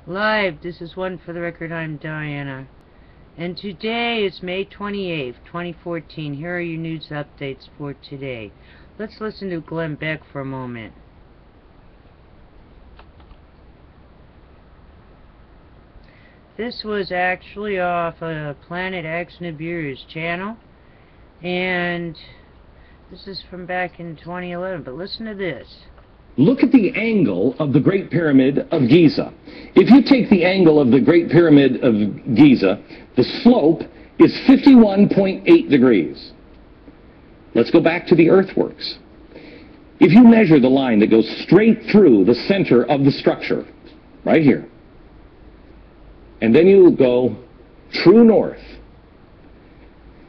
Live, this is One for the Record. I'm Diana. And today is May 28th, 2014. Here are your news updates for today. Let's listen to Glenn Beck for a moment. This was actually off Planet X Nibiru's channel. And this is from back in 2011. But listen to this. Look at the angle of the Great Pyramid of Giza. If you take the angle of the Great Pyramid of Giza, the slope is 51.8 degrees. Let's go back to the earthworks. If you measure the line that goes straight through the center of the structure, right here, and then you go true north,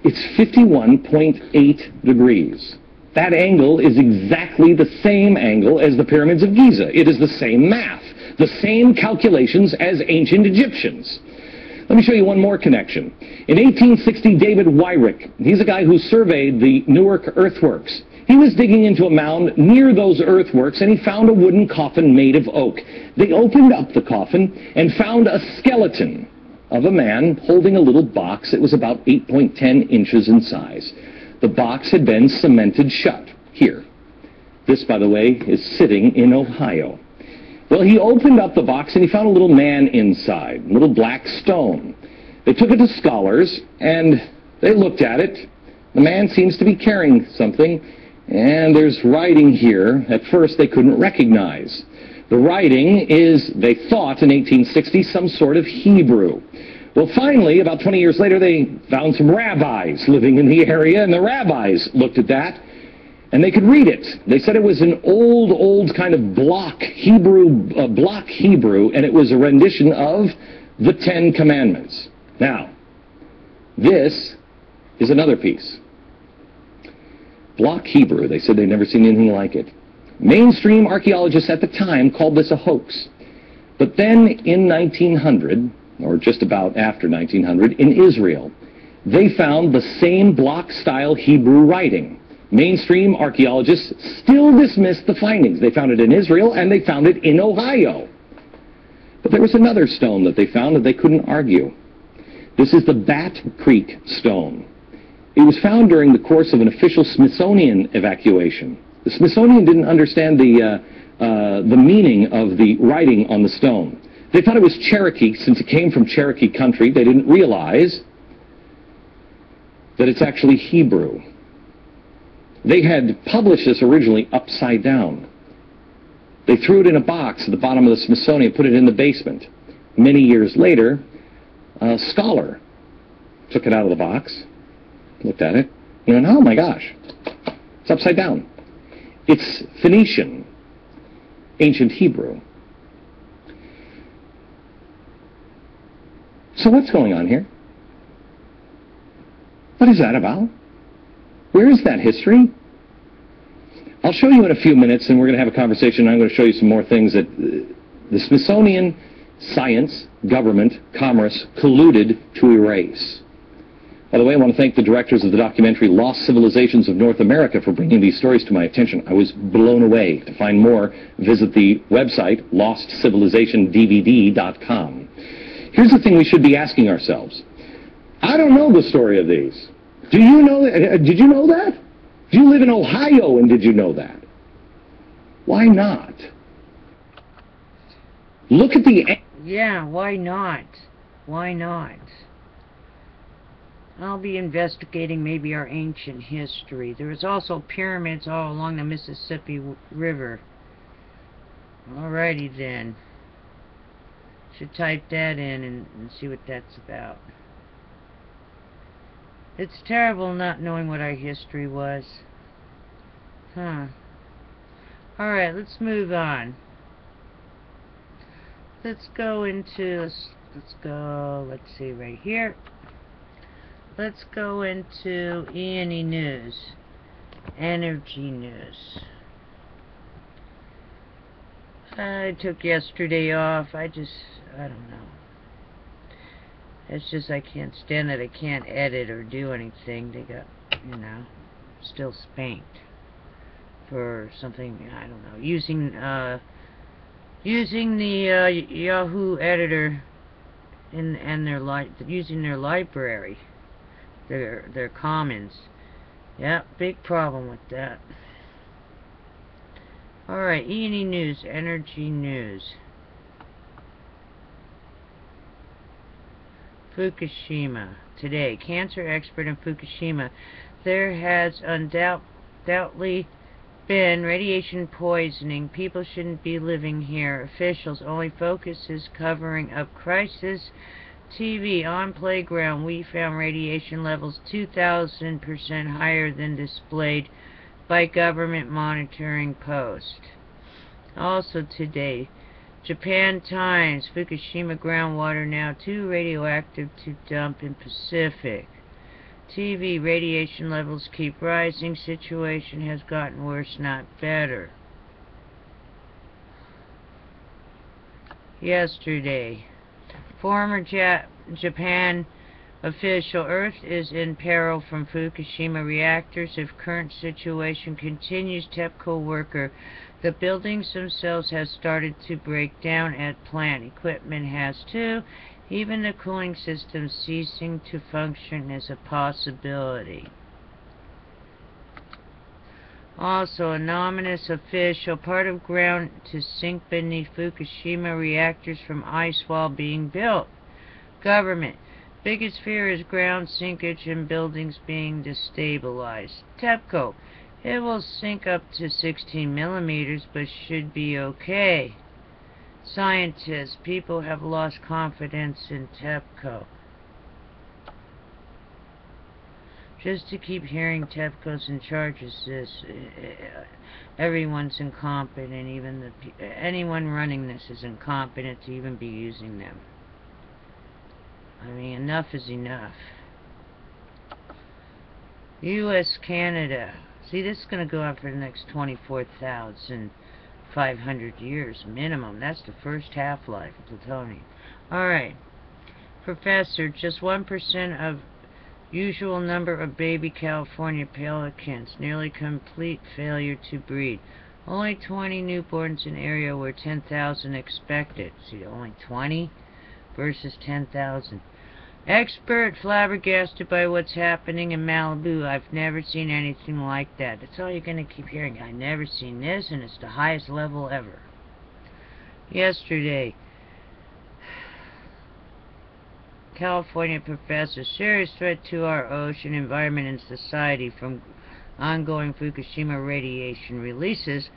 it's 51.8 degrees. That angle is exactly the same angle as the pyramids of Giza. It is the same math, the same calculations as ancient Egyptians. Let me show you one more connection. In 1860, David Wyrick, he's a guy who surveyed the Newark earthworks. He was digging into a mound near those earthworks, and he found a wooden coffin made of oak. They opened up the coffin and found a skeleton of a man holding a little box that was about 8.10 inches in size. The box had been cemented shut here. This, by the way, is sitting in Ohio. Well, he opened up the box and he found a little man inside, a little black stone. They took it to scholars and they looked at it. The man seems to be carrying something, and there's writing here at first they couldn't recognize. The writing is, they thought in 1860, some sort of Hebrew. Well, finally, about 20 years later, they found some rabbis living in the area, and the rabbis looked at that, and they could read it. They said it was an old kind of block Hebrew, and it was a rendition of the Ten Commandments. Now, this is another piece. Block Hebrew. They said they'd never seen anything like it. Mainstream archaeologists at the time called this a hoax. But then in 1900, or just about after 1900, in Israel, they found the same block-style Hebrew writing. Mainstream archaeologists still dismissed the findings. They found it in Israel, and they found it in Ohio. But there was another stone that they found that they couldn't argue. This is the Bat Creek stone. It was found during the course of an official Smithsonian evacuation. The Smithsonian didn't understand the meaning of the writing on the stone. They thought it was Cherokee, since it came from Cherokee country. They didn't realize that it's actually Hebrew. They had published this originally upside down. They threw it in a box at the bottom of the Smithsonian, put it in the basement. Many years later, a scholar took it out of the box, looked at it, and went, oh my gosh, it's upside down. It's Phoenician, ancient Hebrew. So what's going on here? What is that about? Where is that history? I'll show you in a few minutes, and we're going to have a conversation. I'm going to show you some more things that the Smithsonian, science, government, commerce colluded to erase. By the way, I want to thank the directors of the documentary Lost Civilizations of North America for bringing these stories to my attention. I was blown away. To find more, visit the website lostcivilizationdvd.com. Here's the thing we should be asking ourselves. I don't know the story of these. Do you know that? Did you know that? Do you live in Ohio and did you know that? Why not? Look at the... Yeah, why not? Why not? I'll be investigating maybe our ancient history. There is also pyramids all along the Mississippi River. Alrighty then. Should type that in and see what that's about. It's terrible not knowing what our history was. Huh. Alright, let's move on. Let's go into, let's see right here. Let's go into E&E News. Energy News. I took yesterday off. I don't know. It's just I can't stand it. I can't edit or do anything. They got, still spanked for something, I don't know, using using the Yahoo editor and using their library, their commons. Yeah, big problem with that. Alright, E&E News, Energy News. Fukushima. Today, cancer expert in Fukushima. There has undoubtedly been radiation poisoning. People shouldn't be living here. Officials only focuses covering up crisis. TV on playground. We found radiation levels 2,000% higher than displayed by government monitoring post. Also today, Japan Times, Fukushima groundwater now too radioactive to dump in Pacific. TV, radiation levels keep rising. Situation has gotten worse, not better. Yesterday, former Japan official, Earth is in peril from Fukushima reactors if current situation continues. TEPCO worker, the buildings themselves have started to break down at plant. Equipment has too. Even the cooling system ceasing to function is a possibility. Also, anonymous official, part of ground to sink beneath Fukushima reactors from ice wall being built. Government, biggest fear is ground sinkage and buildings being destabilized. TEPCO, it will sink up to 16 millimeters, but should be okay. Scientists, people have lost confidence in TEPCO. Just to keep hearing TEPCO's in charge is this. Everyone's incompetent. Even anyone running this is incompetent to even be using them. I mean, enough is enough. U.S. Canada. See, this is going to go on for the next 24,500 years minimum. That's the first half-life of plutonium. Alright. Professor, just 1% of usual number of baby California pelicans. Nearly complete failure to breed. Only 20 newborns in area where 10,000 expected. See, only 20 versus 10,000. Expert flabbergasted by what's happening in Malibu. I've never seen anything like that. That's all you're going to keep hearing. I've never seen this, and it's the highest level ever. Yesterday, California professor, serious threat to our ocean, environment, and society from ongoing Fukushima radiation releases.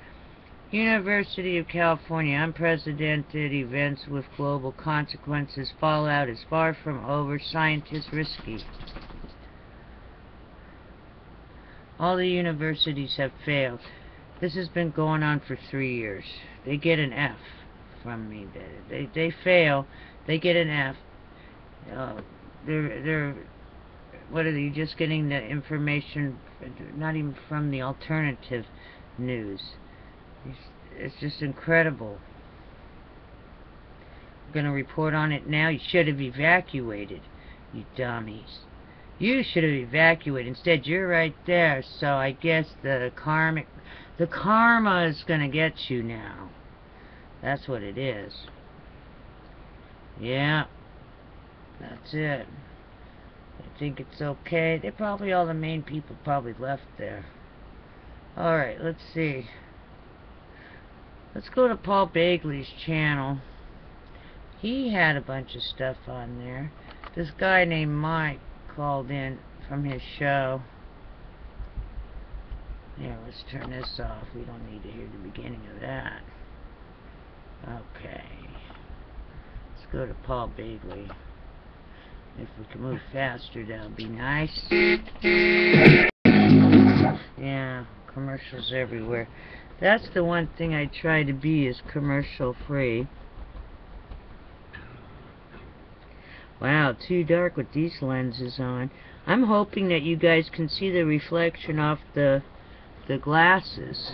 University of California, unprecedented events with global consequences. Fallout is far from over. Scientists risky. All the universities have failed. This has been going on for 3 years. They get an F from me. They fail. They get an F. They're what are they? Just getting the information, not even from the alternative news. It's just incredible. I'm going to report on it now. You should have evacuated, you dummies. You should have evacuated. Instead, you're right there. So I guess the karma is going to get you now. That's what it is. Yeah. That's it. I think it's okay. They probably, all the main people probably left there. Alright, let's see. Let's go to Paul Bagley's channel. He had a bunch of stuff on there. This guy named Mike called in from his show. Yeah, let's turn this off. We don't need to hear the beginning of that. Okay. Let's go to Paul Bagley. If we can move faster, that would be nice. Yeah, commercials everywhere. That's the one thing I try to be, is commercial free. Wow, too dark with these lenses on. I'm hoping that you guys can see the reflection off the glasses,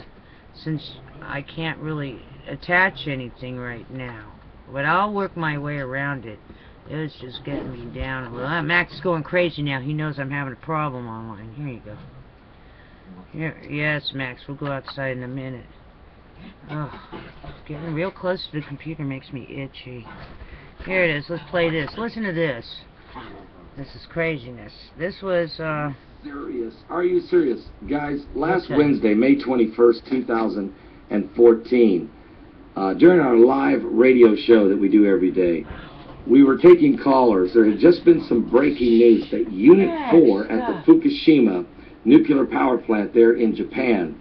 since I can't really attach anything right now. But I'll work my way around it. It's just getting me down a little. Max is going crazy now. He knows I'm having a problem online. Here you go. Here, yes, Max, we'll go outside in a minute. Oh. Getting real close to the computer makes me itchy. Here it is. Let's play this. Listen to this. This is craziness. This was, Serious. Are you serious? Guys, last Wednesday, May 21st, 2014, during our live radio show that we do every day, we were taking callers. There had just been some breaking news that Unit 4 at the Fukushima nuclear power plant there in Japan,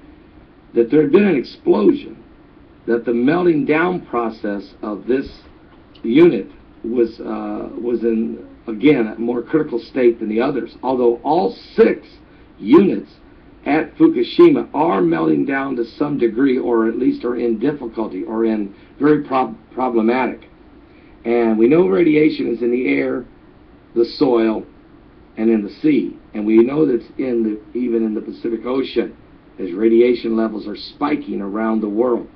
that there had been an explosion, that the melting down process of this unit was in, again, a more critical state than the others, although all 6 units at Fukushima are melting down to some degree, or at least are in difficulty, or in very problematic. And we know radiation is in the air, the soil, and in the sea. And we know that it's even in the Pacific Ocean, as radiation levels are spiking around the world.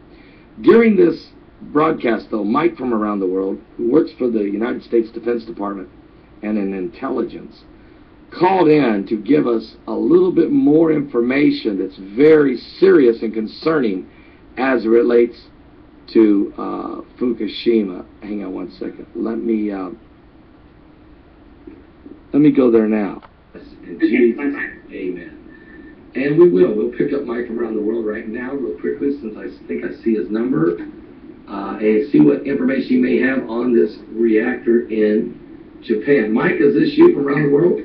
During this broadcast, though, Mike from around the world, who works for the United States Defense Department and in intelligence, called in to give us a little bit more information that's very serious and concerning as it relates to Fukushima. Hang on one second. Let me go there now. Amen. And we'll pick up Mike from around the world right now real quickly, since I think I see his number, and see what information he may have on this reactor in Japan. Mike, is this you from around the world?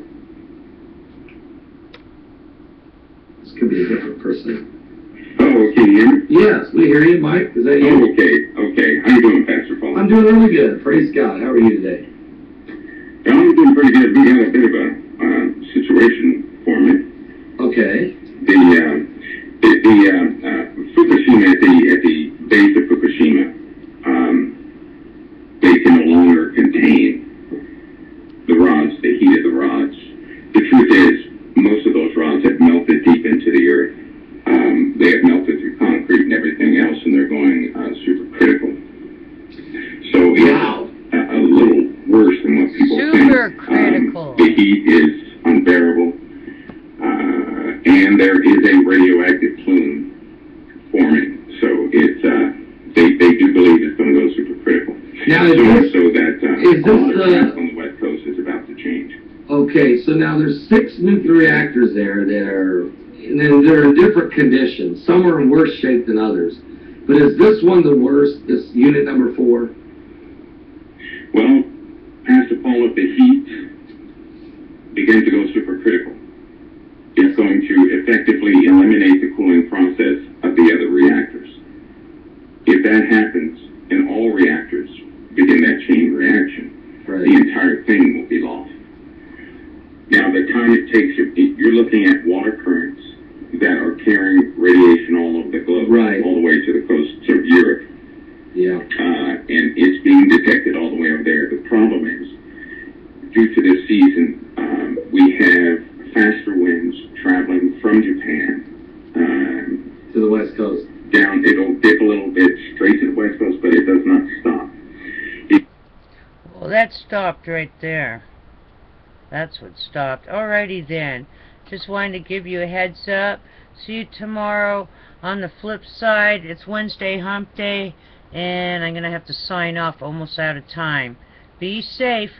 This could be a different person. Oh, can you hear me? Yes, we hear you, Mike. Is that you? Oh, okay. How you doing, Pastor Paul? I'm doing really good. Praise God. How are you today? I'm doing pretty good. We had a bit of a situation for me. Okay. The Fukushima, at the base of Fukushima, they can no longer contain the rods, the heat of the rods. The truth is, most of those rods have melted deep into the earth. They have melted through concrete and everything else, and they're going supercritical. So it's a little worse than what people think. Supercritical. The heat is unbearable, and there is a radioactive plume forming. So it's they do believe it's going to go supercritical. Now, so much so that a lot of traffic on the West Coast is about to change. Okay, so now there's 6 nuclear reactors there that are, and then they're in different conditions. Some are in worse shape than others. But is this one the worst, this unit number 4? Well, Pastor Paul, if the heat begins to go supercritical, it's going to effectively eliminate the cooling process of the other reactors. If that happens, and all reactors begin that chain reaction, the entire thing will be lost. Now, the time it takes, you're looking at water currents that are carrying radiation all over the globe, all the way to the coast of Europe. Yeah. And it's being detected all the way over there. The problem is, due to this season, we have faster winds traveling from Japan to the West Coast. Down, it'll dip a little bit straight to the West Coast, but it does not stop. Well, that stopped right there. That's what stopped. Alrighty then. Just wanted to give you a heads up. See you tomorrow. On the flip side, it's Wednesday hump day, and I'm going to have to sign off, almost out of time. Be safe.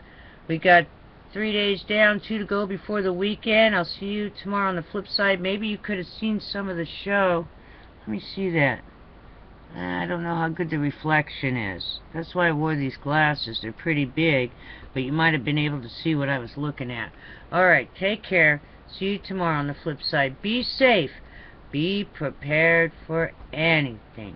We got 3 days down, 2 to go before the weekend. I'll see you tomorrow on the flip side. Maybe you could have seen some of the show. Let me see that. I don't know how good the reflection is. That's why I wore these glasses. They're pretty big, but you might have been able to see what I was looking at. Alright, take care. See you tomorrow on the flip side. Be safe. Be prepared for anything.